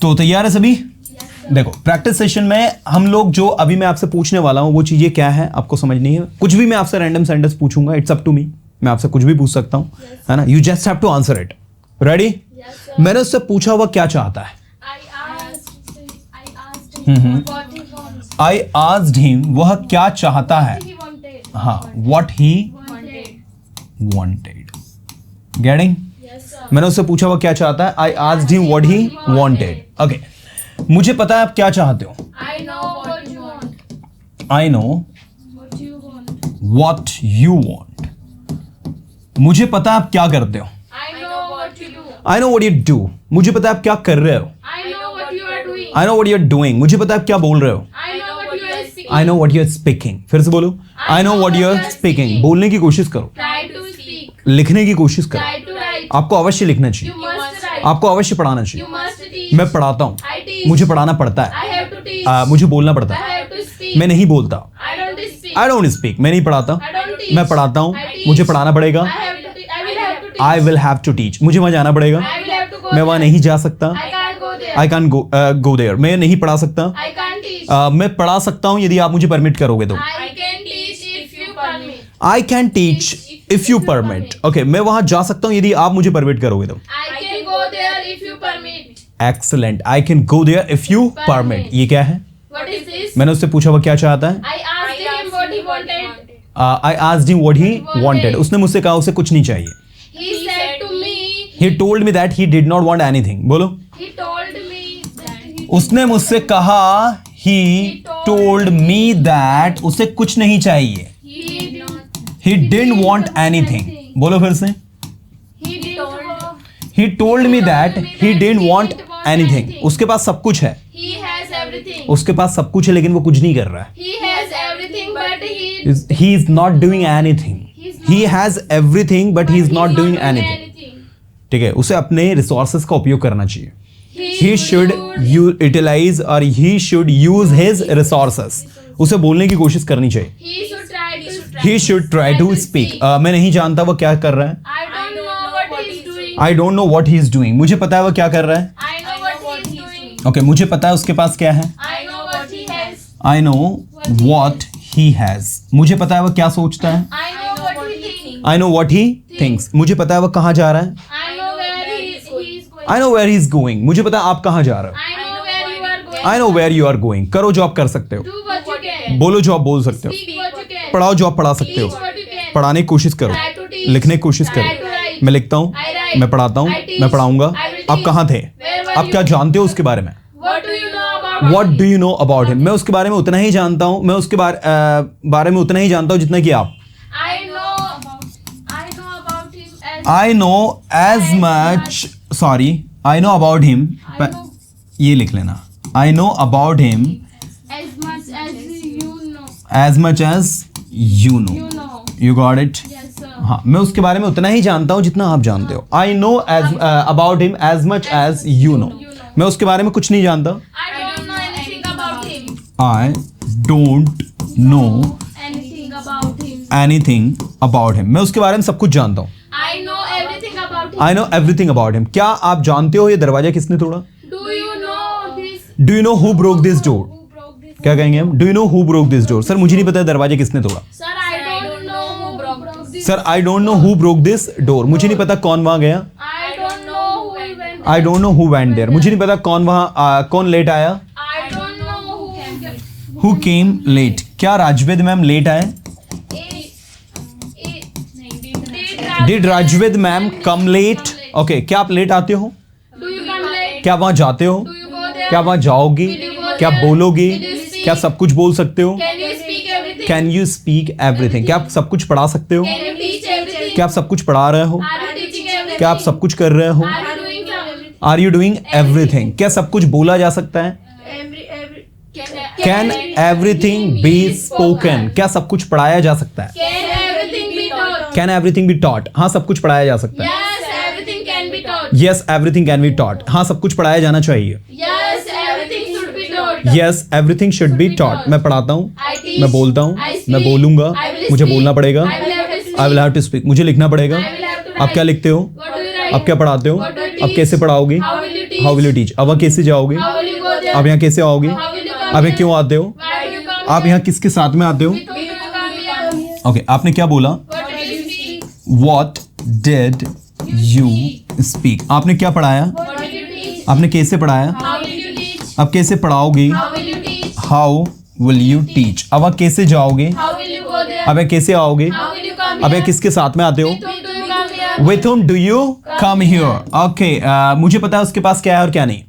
तो तैयार है सभी? देखो प्रैक्टिस सेशन में हम लोग जो अभी मैं आपसे पूछने वाला हूं वो चीजें क्या है आपको समझनी है। कुछ भी मैं आपसे रैंडम सेंटेंस पूछूंगा, इट्स अप टू मी, मैं आपसे कुछ भी पूछ सकता हूं, है ना। You just have to answer it. Ready? मैंने उससे पूछा हुआ क्या चाहता है। आई आस्क्ड हिम, वह क्या चाहता है। हाँ, व्हाट ही वांटेड। गेटिंग? मैंने उससे पूछा वह क्या चाहता है। I asked him what he wanted. Okay, मुझे पता है आप क्या चाहते हो। I know what you want. मुझे पता है आप क्या करते हो। I know what you do. मुझे पता है आप क्या कर रहे हो। I know what you are doing. मुझे पता है आप क्या बोल रहे हो। I know what you are speaking. फिर से बोलो, I know what you are speaking. बोलने की कोशिश करो, लिखने की कोशिश करो। आपको अवश्य लिखना चाहिए, आपको अवश्य पढ़ाना चाहिए। मैं पढ़ाता हूँ, मुझे पढ़ाना पड़ता है, मुझे बोलना पड़ता है। मैं नहीं बोलता, आई डोंट स्पीक। मैं नहीं पढ़ाता, मैं पढ़ाता हूँ। मुझे पढ़ाना पड़ेगा, I will have to teach. मुझे वहां जाना पड़ेगा, मैं वहां नहीं जा सकता। I can go there. मैं नहीं पढ़ा सकता, मैं पढ़ा सकता हूँ यदि आप मुझे परमिट करोगे तो। I can teach if you permit. Okay, मैं वहां जा सकता हूँ यदि आप मुझे परमिट करोगे तो। Excellent, I can go there if you permit. ये क्या है? मैंने उससे पूछा वह क्या चाहता है। I asked him what he wanted. उसने मुझसे कहा उसे कुछ नहीं चाहिए। He told me that he did not want anything. बोलो। उसने मुझसे कहा, he told me that उसे कुछ नहीं चाहिए। He didn't want anything. बोलो फिर से। He told me that he didn't want anything. उसके पास सब कुछ है। उसके पास सब कुछ है लेकिन वो कुछ नहीं कर रहा है। He is not doing anything. He has everything but he is not doing anything. ठीक है, उसे अपने रिसोर्सेस का उपयोग करना चाहिए। He should utilize or he should use his resources. उसे बोलने की कोशिश करनी चाहिए। He should try to speak. मैं नहीं जानता वो क्या कर रहा है। I don't know what he is doing. मुझे पता है वो क्या कर रहा है। ओके, मुझे पता है उसके पास क्या है। I know what he has. मुझे पता है वो क्या सोचता है। I know what he thinks. मुझे पता है वो कहाँ जा रहा है। I know where he is going. मुझे पता है आप कहाँ जा रहे हो। I know where you are going. करो जो आप कर सकते हो, बोलो जो आप बोल सकते हो, पढ़ाओ जो आप पढ़ा सकते हो। पढ़ाने की कोशिश करो, लिखने की कोशिश करो। मैं लिखता हूँ, मैं पढ़ाता हूँ, मैं पढ़ाऊंगा। आप कहाँ थे, आप क्या जानते हो उसके बारे में। What do you know about him? मैं उसके बारे में उतना ही जानता हूँ, मैं उसके बारे में उतना ही जानता हूँ जितना कि आप। I know as much, sorry, I know about him. ये लिख लेना, I know about him as much as you know. You got it? हाँ, मैं उसके बारे में उतना ही जानता हूँ जितना आप जानते हो। I know about him as much as you know. मैं उसके बारे में कुछ नहीं जानता। I don't know anything about him. मैं उसके बारे में सब कुछ जानता हूँ। I know everything about him. क्या आप जानते हो ये दरवाजा किसने तोड़ा? Do you know who broke this door? क्या कहेंगे हम? Do you know who broke this door? Sir मुझे नहीं पता दरवाजा किसने तोड़ा। Sir I don't know who broke this door. मुझे नहीं पता कौन वहां गया। I don't know who went there. मुझे नहीं पता कौन वहां कौन लेट आया। Who came late? क्या राजवेद मैम लेट आए? Did Rajved ma'am come late? Okay, क्या आप लेट आते हो? क्या वहां जाते हो? क्या वहां जाओगी? क्या बोलोगी? क्या सब कुछ बोल सकते हो? Can you speak everything? क्या आप सब कुछ पढ़ा सकते हो? क्या आप सब कुछ पढ़ा रहे हो? क्या आप सब कुछ कर रहे हो? Are you doing everything? क्या सब कुछ बोला जा सकता है? Can everything be spoken? क्या सब कुछ पढ़ाया जा सकता है? Can everything be taught? हाँ, सब कुछ पढ़ाया जा सकता है। Yes, everything can be taught. हाँ, सब कुछ पढ़ाया जाना चाहिए। Yes, everything should be taught. मैं पढ़ाता हूँ, मैं बोलता हूँ, मैं बोलूंगा, मुझे बोलना पड़ेगा। I will have to speak. मुझे लिखना पड़ेगा। आप क्या लिखते हो? आप क्या पढ़ाते हो? आप कैसे पढ़ाओगी? हाउ विल यू टीच, अब कैसे जाओगे, आप यहाँ कैसे आओगे, आप यहाँ क्यों आते हो, आप यहाँ किसके साथ में आते हो। ओके, आपने क्या बोला, वॉट डिड यू स्पीक, आपने क्या पढ़ाया, आपने कैसे पढ़ाया, अब कैसे पढ़ाओगे, हाउ विल यू टीच, अब आप कैसे जाओगे, अब कैसे आओगे, अब किसके साथ में आते हो, with whom do you come here। Okay, मुझे पता है उसके पास क्या है और क्या नहीं,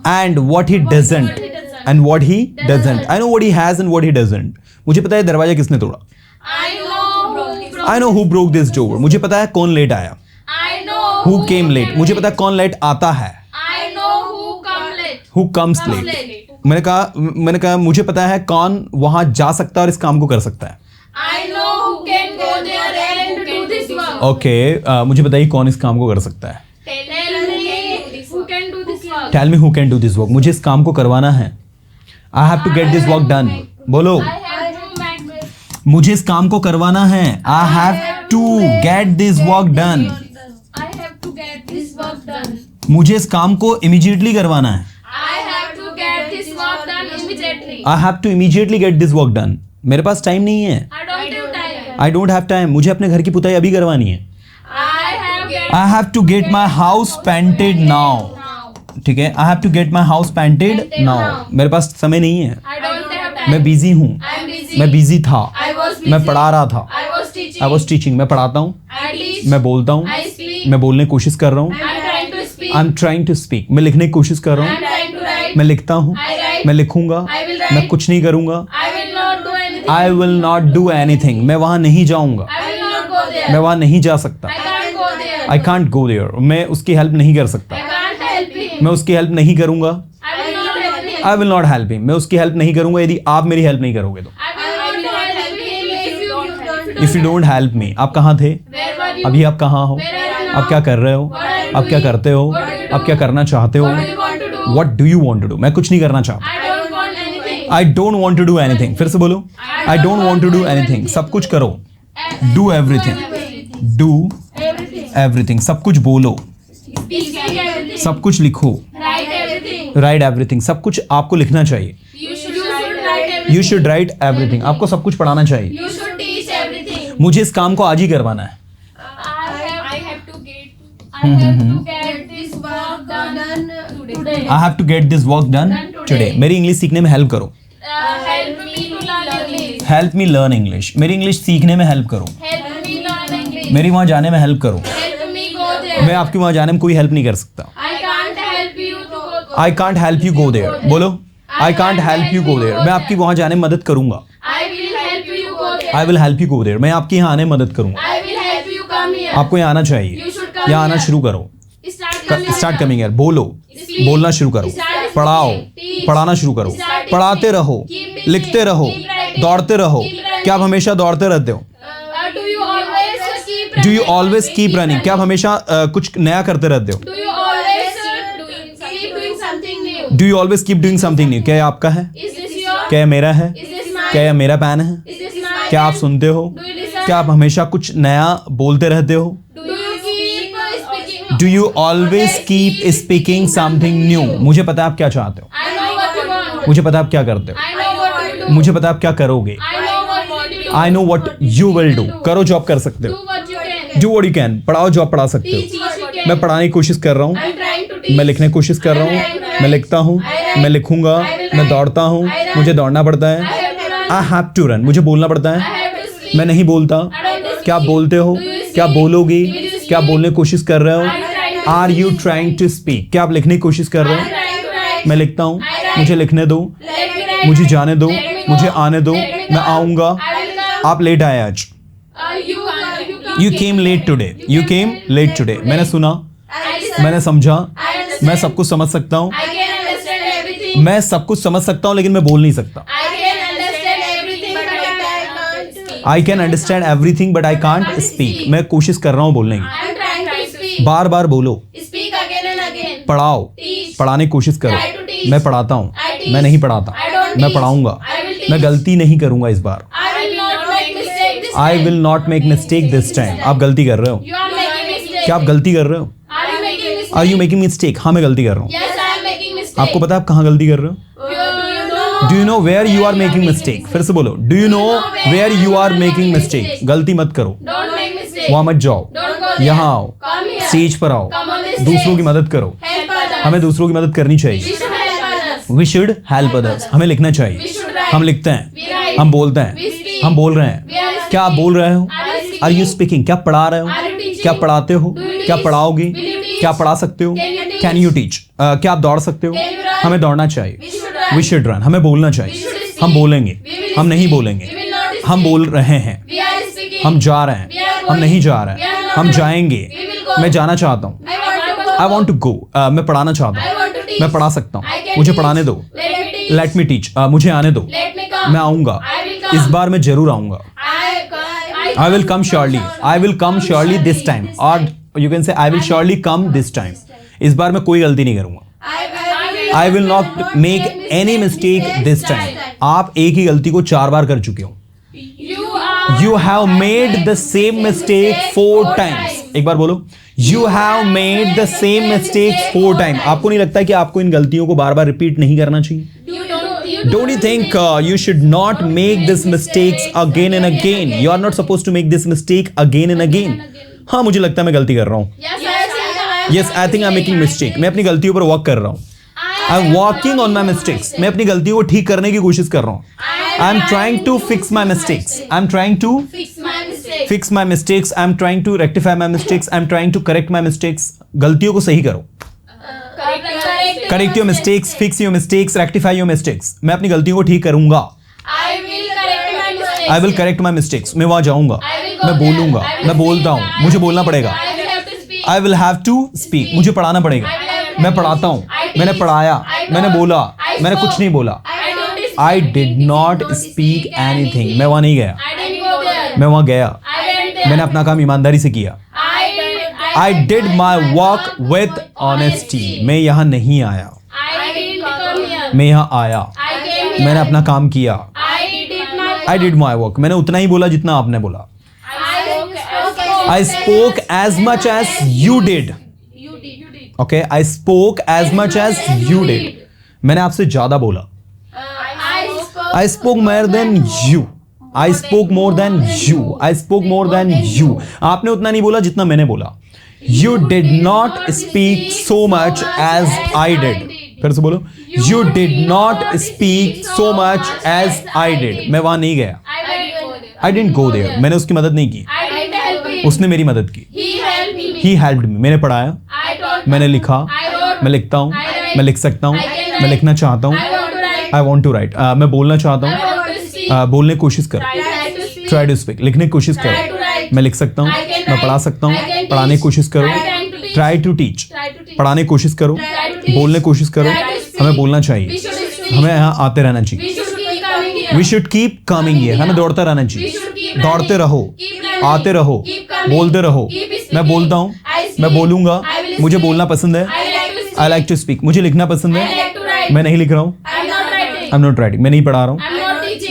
and what he doesn't and what he doesn't, I know what he has and what he doesn't, मुझे पता है दरवाजा किसने तोड़ा, I know who broke this door, मुझे पता है कौन लेट आया, who came late, मुझे पता है कौन लेट आता है, who comes late, मैंने कहा मुझे पता है कौन वहां जा सकता है और इस काम को कर सकता है, ओके, मुझे बताइए कौन इस काम को कर सकता है, tell me who can do this work, मुझे इस काम को करवाना है, I have to get this work done, बोलो, मुझे इस काम को करवाना है, I have to get this work done, मुझे इस काम को इमीडिएटली करवाना है, I have to immediately get this work done, मेरे पास टाइम नहीं है, आई डोंट हैव टाइम, मुझे अपने घर की पुताई अभी करवानी है, I have to get my house painted now, ठीक है, I have to get my house painted now, मेरे पास समय नहीं है, मैं बिजी हूँ, मैं बिजी था, मैं पढ़ा रहा था, आई वॉज टीचिंग, मैं पढ़ाता हूँ, मैं बोलता हूँ, मैं बोलने की कोशिश कर रहा हूँ, I am trying to speak, मैं लिखने की कोशिश कर रहा हूँ, मैं लिखता हूँ, मैं लिखूंगा, मैं कुछ नहीं करूंगा, I will not do anything, मैं वहां नहीं जाऊंगा, मैं वहां नहीं जा सकता, आई कांट गो देयर, मैं उसकी हेल्प नहीं कर सकता, मैं उसकी हेल्प नहीं करूंगा, I will not help him, मैं उसकी हेल्प नहीं करूंगा यदि आप मेरी हेल्प नहीं करोगे तो, if you don't help me, आप कहाँ थे, अभी आप कहाँ हो, आप क्या कर रहे हो, आप क्या करते हो, आप क्या करना चाहते हो, what do you want to do, मैं कुछ नहीं करना चाहता, I don't want to do anything, फिर से बोलो, I don't want to do anything, सब कुछ करो, डू एवरीथिंग, सब कुछ बोलो, सब कुछ लिखो, राइट एवरीथिंग, सब कुछ आपको लिखना चाहिए, यू शुड राइट एवरीथिंग, आपको सब कुछ पढ़ाना चाहिए, मुझे इस काम को आज ही करवाना है, I have to get this work done today। मेरी इंग्लिश सीखने में हेल्प करो, हेल्प मी लर्न इंग्लिश, मेरी इंग्लिश सीखने में हेल्प करो, मेरी वहां जाने में हेल्प करो, मैं आपकी वहां जाने में कोई हेल्प नहीं कर सकता, I can't help you go there, बोलो, I can't help you go there, मैं आपकी वहां जाने में मदद करूंगा, I will help you go there, मैं आपके यहाँ आने में मदद करूंगा, आपको यहाँ आना चाहिए, यहाँ आना शुरू करो, स्टार्ट कमिंग यार, बोलो, बोलना शुरू करो, पढ़ाओ, पढ़ाना शुरू करो, पढ़ाते रहो, लिखते रहो, दौड़ते रहो, क्या आप हमेशा दौड़ते रहते हो, do you always keep running, क्या आप हमेशा कुछ नया करते रहते हो, do you always keep doing something new, क्या ये आपका है, क्या ये मेरा है, क्या ये मेरा पेन है, क्या आप सुनते हो, क्या आप हमेशा कुछ नया बोलते रहते हो, do you always keep speaking something new, मुझे पता है आप क्या चाहते हो, मुझे पता है आप क्या करते हो, मुझे पता है आप क्या करोगे, I know what you will do, करो जो आप कर सकते हो, डू व्हाट यू कैन, पढ़ाओ जो आप पढ़ा सकते हो, मैं पढ़ाने की कोशिश कर रहा हूँ, मैं लिखने की कोशिश कर रहा हूँ, मैं लिखता हूँ, मैं लिखूंगा, मैं दौड़ता हूँ, मुझे दौड़ना पड़ता है, आई हैव टू रन, मुझे बोलना पड़ता है, मैं नहीं बोलता, क्या आप बोलते हो, क्या आप बोलोगी, क्या आप बोलने की कोशिश कर रहे हो, are you trying to speak, क्या आप लिखने की कोशिश कर रहे हो, मैं लिखता हूँ, मुझे लिखने दो, मुझे जाने दो, मुझे आने दो, मैं आऊंगा, आप लेट आए आज, you came late today, you came late today, मैंने सुना, मैंने समझा, मैं सब कुछ समझ सकता हूँ, मैं सब कुछ समझ सकता हूँ लेकिन मैं बोल नहीं सकता, I can understand everything but I can't speak, मैं कोशिश कर रहा हूँ बोलने की, बार बार बोलो, पढ़ाओ, पढ़ाने की कोशिश करो, मैं पढ़ाता हूँ, मैं नहीं पढ़ाता, मैं पढ़ाऊंगा, मैं गलती नहीं करूंगा इस बार, I will not make mistake this time, आप गलती कर रहे हो, क्या आप गलती कर रहे हो, आर यू मेकिंग मिस्टेक? हाँ मैं गलती कर रहा हूँ। Yes, I am making mistake. आपको पता है आप कहाँ गलती कर रहे हो? Do you know? Do you know where you are making mistake? फिर से बोलो, do you know where you are making mistake? गलती मत करो, Don't make mistake. वहां मत जाओ, Don't go there. यहाँ आओ, Come here. स्टेज पर आओ, Come on this दूसरों stage. की मदद करो। Help others. हमें दूसरों की मदद करनी We चाहिए। should help others. We should help others. हमें लिखना We चाहिए। should write. हम लिखते हैं, We write. हम बोलते We हैं, speak. हम बोल रहे हैं। We are speaking. क्या आप बोल रहे हो? Are you speaking? Are you speaking? क्या पढ़ा रहे हो? Are you teaching? क्या पढ़ाते हो? Do you क्या teach? पढ़ाओगे? Will you teach? क्या पढ़ा सकते हो? Can you teach? Can you teach? क्या आप दौड़ सकते हो? Can you run? हमें दौड़ना चाहिए। We should run. We should run. हमें बोलना We चाहिए। should speak. हम बोलेंगे, We will हम नहीं speak. बोलेंगे, We will not हम speak. बोल रहे हैं, We are speaking. हम जा रहे हैं, We are हम going. नहीं जा रहे We are हैं, not हम going. जाएंगे। We will go. मैं जाना चाहता हूँ। I want to go. I want to go. मैं पढ़ाना चाहता I हूँ। want to teach. मैं पढ़ा सकता I हूँ, can मुझे teach. पढ़ाने दो। Let me teach. Let me teach. मुझे आने दो, Let me come. मैं आऊंगा। I will come. इस बार मैं जरूर आऊंगा। I will come surely, I will come surely this time, और you can say I will surely come this time. इस बार मैं कोई गलती नहीं करूंगा। I will not make any mistake this time. आप एक ही गलती को 4 बार कर चुके हो। You have made the same mistake 4 times. एक बार बोलो, you have made the same mistake 4 time. आपको नहीं लगता कि आपको इन गलतियों को बार बार रिपीट नहीं करना चाहिए? Don't you think you should not make these mistakes again and again? You are not supposed to make this mistake again and again. हाँ मुझे लगता है मैं गलती कर रहा हूँ। Yes, I think I'm making mistake. मैं अपनी गलतियों पर वर्क कर रहा हूँ। I'm working on my mistakes. मैं अपनी गलतियों को ठीक करने की कोशिश कर रहा हूँ। I'm trying to fix my mistakes. I'm trying to fix my mistakes. I'm trying to rectify my mistakes. I'm trying to correct my mistakes. गलतियों को सही करो। Correct your mistakes, fix your mistakes, rectify your mistakes. मैं अपनी गलतियों को ठीक करूंगा। I will correct my mistakes. मैं वहां जाऊंगा, मैं बोलूंगा, मैं बोलता हूं, मुझे बोलना पड़ेगा। I will have to speak. मुझे पढ़ाना पड़ेगा। मैं पढ़ाता हूं, मैंने पढ़ाया, मैंने बोला, मैंने कुछ नहीं बोला। I did not speak anything. मैं वहां नहीं गया, मैं वहां गया। मैंने अपना काम ईमानदारी से किया। I did my work with honesty. मैं यहाँ नहीं आया, मैं यहाँ आया। मैंने अपना काम किया। I did my work. मैंने उतना ही बोला जितना आपने बोला। I spoke as much as you did. Okay, I spoke as much as you did. मैंने आपसे ज्यादा बोला। I spoke more than you. I spoke more than you. I spoke more than you. आपने उतना नहीं बोला जितना मैंने बोला। You did not speak so much as I did. फिर से बोलो, You did not speak so much as I did. मैं वहां नहीं गया। I didn't go there. मैंने उसकी मदद नहीं की, उसने मेरी मदद की। He helped me. मैंने पढ़ाया, मैंने लिखा, मैं लिखता हूँ, मैं लिख सकता हूँ, मैं लिखना चाहता हूँ। I want to write. मैं बोलना चाहता हूँ, बोलने की कोशिश करो। Try to speak. लिखने की कोशिश करो। मैं लिख सकता हूँ, मैं पढ़ा सकता हूँ, पढ़ाने की कोशिश करो। Try to teach. पढ़ाने की कोशिश करो, बोलने की कोशिश करो। हमें बोलना चाहिए, हमें यहाँ आते रहना चाहिए। We should keep coming here. हमें दौड़ता रहना चाहिए। दौड़ते रहो, आते रहो, बोलते रहो। मैं बोलता हूँ, मैं बोलूंगा, मुझे बोलना पसंद है। I like to speak. मुझे लिखना पसंद है। मैं नहीं लिख रहा हूँ, आई एम नॉट राइटिंग। मैं नहीं पढ़ा रहा हूँ,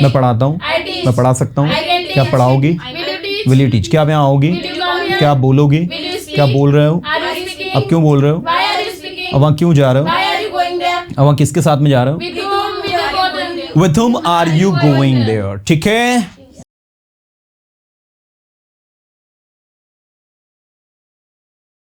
मैं पढ़ाता हूँ, मैं पढ़ा सकता हूँ। क्या पढ़ाओगी? Will you teach? क्या आप यहाँ आओगी? क्या आप बोलोगे? क्या बोल रहे हो? अब क्यों बोल रहे हो? अब वहाँ क्यों जा रहे हो? अब वहाँ किसके साथ में जा रहे हो? With whom are you going there? ठीक है।